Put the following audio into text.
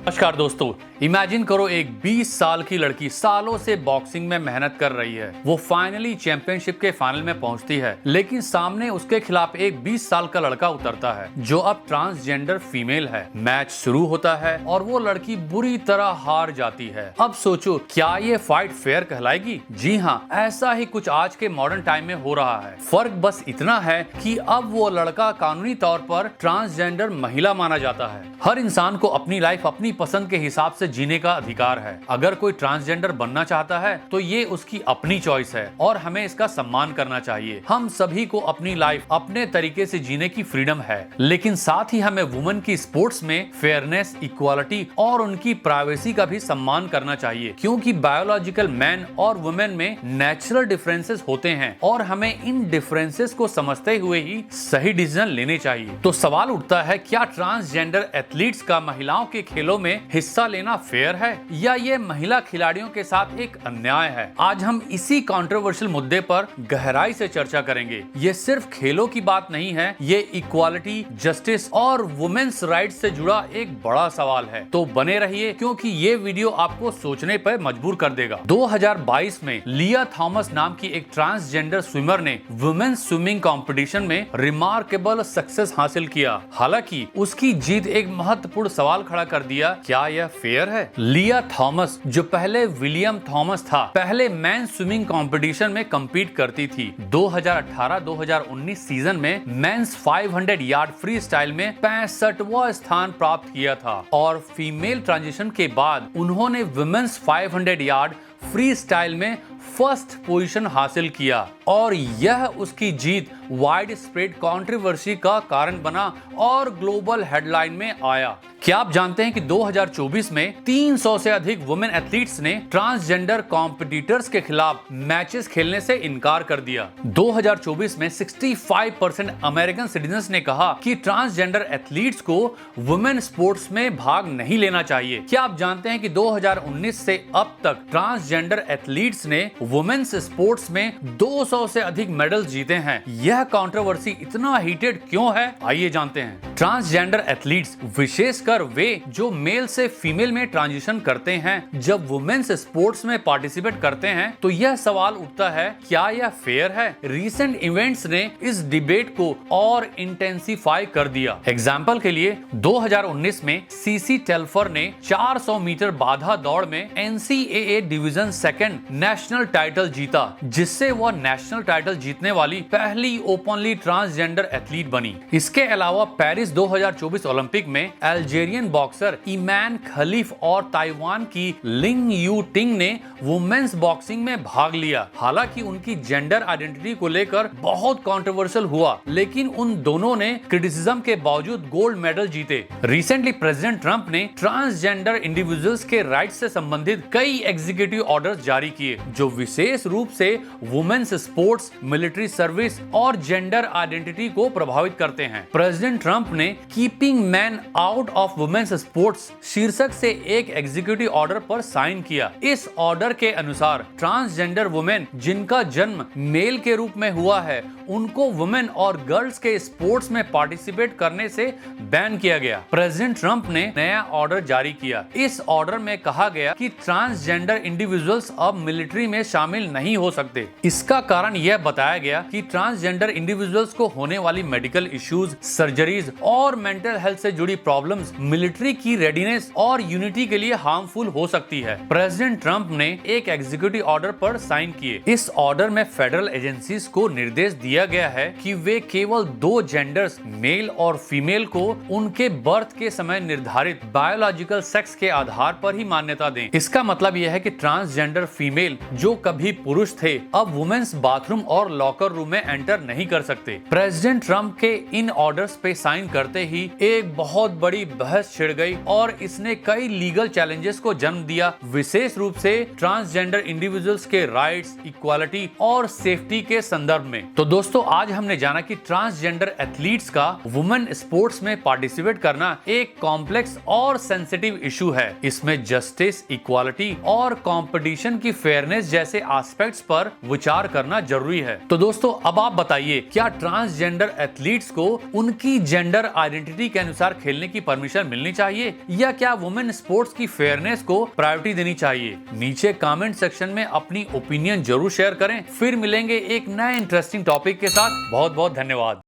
नमस्कार दोस्तों, इमेजिन करो एक 20 साल की लड़की सालों से बॉक्सिंग में मेहनत कर रही है। वो फाइनली चैंपियनशिप के फाइनल में पहुंचती है, लेकिन सामने उसके खिलाफ एक 20 साल का लड़का उतरता है जो अब ट्रांसजेंडर फीमेल है। मैच शुरू होता है और वो लड़की बुरी तरह हार जाती है। अब सोचो, क्या ये फाइट फेयर कहलाएगी? जी हाँ, ऐसा ही कुछ आज के मॉडर्न टाइम में हो रहा है। फर्क बस इतना है कि अब वो लड़का कानूनी तौर पर ट्रांसजेंडर महिला माना जाता है। हर इंसान को अपनी लाइफ अपनी पसंद के हिसाब से जीने का अधिकार है। अगर कोई ट्रांसजेंडर बनना चाहता है तो ये उसकी अपनी चॉइस है और हमें इसका सम्मान करना चाहिए। हम सभी को अपनी लाइफ अपने तरीके से जीने की फ्रीडम है, लेकिन साथ ही हमें वुमेन की स्पोर्ट्स में फेयरनेस, इक्वालिटी और उनकी प्राइवेसी का भी सम्मान करना चाहिए, क्योंकि बायोलॉजिकल मैन और वुमेन में नेचुरल डिफरेंसेस होते हैं और हमें इन डिफरेंसेस को समझते हुए ही सही डिसीजन लेने चाहिए। तो सवाल उठता है, क्या ट्रांसजेंडर एथलीट्स का महिलाओं के खेलों में हिस्सा लेना फेयर है या ये महिला खिलाड़ियों के साथ एक अन्याय है? आज हम इसी कंट्रोवर्शियल मुद्दे पर गहराई से चर्चा करेंगे। ये सिर्फ खेलों की बात नहीं है, ये इक्वालिटी, जस्टिस और वुमेन्स राइट्स से जुड़ा एक बड़ा सवाल है। तो बने रहिए, क्योंकि ये वीडियो आपको सोचने पर मजबूर कर देगा। 2022 में लिया थॉमस नाम की एक ट्रांसजेंडर स्विमर ने वुमेन्स स्विमिंग कंपटीशन में रिमार्केबल सक्सेस हासिल किया। हालांकि उसकी जीत एक महत्वपूर्ण सवाल खड़ा कर दिया, क्या यह फेयर है? लिया थॉमस, जो पहले विलियम थॉमस था, पहले मैन स्विमिंग कंपटीशन में कम्पीट करती थी। 2018-2019 सीजन में मेंस 500 यार्ड फ्री स्टाइल में 65वां स्थान प्राप्त किया था और फीमेल ट्रांजिशन के बाद उन्होंने वुमेन्स 500 यार्ड फ्री स्टाइल में फर्स्ट पोजीशन हासिल किया और यह उसकी जीत वाइड स्प्रेड कंट्रोवर्सी का कारण बना और ग्लोबल हेडलाइन में आया। क्या आप जानते हैं कि 2024 में 300 से अधिक वुमेन एथलीट्स ने ट्रांसजेंडर कॉम्पिटिटर्स के खिलाफ मैचेस खेलने से इनकार कर दिया। 2024 में 65% अमेरिकन सिटीजन्स ने कहा कि ट्रांसजेंडर एथलीट्स को वुमेन स्पोर्ट्स में भाग नहीं लेना चाहिए। क्या आप जानते हैं कि 2019 से अब तक ट्रांसजेंडर एथलीट्स ने वुमेन्स स्पोर्ट्स में 200 से अधिक मेडल जीते हैं? यह कंट्रोवर्सी इतना हीटेड क्यों है, आइए जानते हैं। ट्रांसजेंडर एथलीट्स, विशेषकर वे जो मेल से फीमेल में ट्रांजिशन करते हैं, जब वुमेन्स स्पोर्ट्स में पार्टिसिपेट करते हैं तो यह सवाल उठता है, क्या यह फेयर है? रीसेंट इवेंट्स ने इस डिबेट को और इंटेंसिफाई कर दिया। एग्जाम्पल के लिए 2019 में सीसी टेल्फर ने 400 मीटर बाधा दौड़ में NCAA division second national title जीता, जिससे वह नेशनल टाइटल जीतने वाली पहली ओपनली ट्रांसजेंडर एथलीट बनी। इसके अलावा पेरिस 2024 ओलंपिक में अल्जेरियन बॉक्सर ईमान खलीफ और ताइवान की लिंग यू टिंग ने वुमेन्स बॉक्सिंग में भाग लिया। हालांकि उनकी जेंडर आइडेंटिटी को लेकर बहुत कंट्रोवर्शियल हुआ, लेकिन उन दोनों ने क्रिटिसिज्म के बावजूद गोल्ड मेडल जीते। रिसेंटली प्रेसिडेंट ट्रंप ने ट्रांसजेंडर इंडिविजुअल्स के राइट्स से संबंधित कई एग्जीक्यूटिव ऑर्डर्स जारी किए, जो विशेष रूप से वुमेन्स स्पोर्ट्स, मिलिट्री सर्विस और जेंडर आइडेंटिटी को प्रभावित करते हैं। प्रेसिडेंट ट्रंप ने keeping man out of women's sports शीर्षक से एक एग्जीक्यूटिव ऑर्डर पर साइन किया। इस ऑर्डर के अनुसार ट्रांसजेंडर वुमेन जिनका जन्म मेल के रूप में हुआ है, उनको वुमेन और गर्ल्स के स्पोर्ट्स में पार्टिसिपेट करने से बैन किया गया। प्रेसिडेंट ट्रंप ने नया ऑर्डर जारी किया। इस ऑर्डर में कहा गया कि ट्रांसजेंडर इंडिविजुअल्स अब मिलिट्री में शामिल नहीं हो सकते। इसका कारण यह बताया गया कि ट्रांसजेंडर इंडिविजुअल्स को होने वाली मेडिकल इश्यूज, सर्जरीज और मेंटल हेल्थ से जुड़ी प्रॉब्लम्स मिलिट्री की रेडीनेस और यूनिटी के लिए हार्मफुल हो सकती है। प्रेसिडेंट ट्रंप ने एक एग्जीक्यूटिव ऑर्डर पर साइन किए। इस ऑर्डर में फेडरल एजेंसीज को निर्देश दिया गया है कि वे केवल 2 जेंडर्स, मेल और फीमेल को उनके बर्थ के समय निर्धारित बायोलॉजिकल सेक्स के आधार पर ही मान्यता दें। इसका मतलब यह है कि ट्रांसजेंडर फीमेल जो कभी पुरुष थे, अब वुमेन्स बाथरूम और लॉकर रूम में एंटर नहीं कर सकते। प्रेसिडेंट ट्रंप के इन ऑर्डर्स पे साइन करते ही एक बहुत बड़ी बहस छिड़ गई और इसने कई लीगल चैलेंजेस को जन्म दिया, विशेष रूप से ट्रांसजेंडर इंडिविजुअल्स के राइट्स, इक्वालिटी और सेफ्टी के संदर्भ में। तो दोस्तों, आज हमने जाना कि ट्रांसजेंडर एथलीट्स का वुमेन स्पोर्ट्स में पार्टिसिपेट करना एक कॉम्प्लेक्स और सेंसिटिव इशू है। इसमें जस्टिस, इक्वालिटी और कंपटीशन की फेयरनेस जैसे एस्पेक्ट्स पर विचार करना जरूरी है। तो दोस्तों, अब आप बताइए, क्या ट्रांसजेंडर एथलीट्स को उनकी जेंडर जेंडर आइडेंटिटी के अनुसार खेलने की परमिशन मिलनी चाहिए, या क्या वुमेन स्पोर्ट्स की फेयरनेस को प्रायोरिटी देनी चाहिए? नीचे कमेंट सेक्शन में अपनी ओपिनियन जरूर शेयर करें। फिर मिलेंगे एक नए इंटरेस्टिंग टॉपिक के साथ। बहुत बहुत धन्यवाद।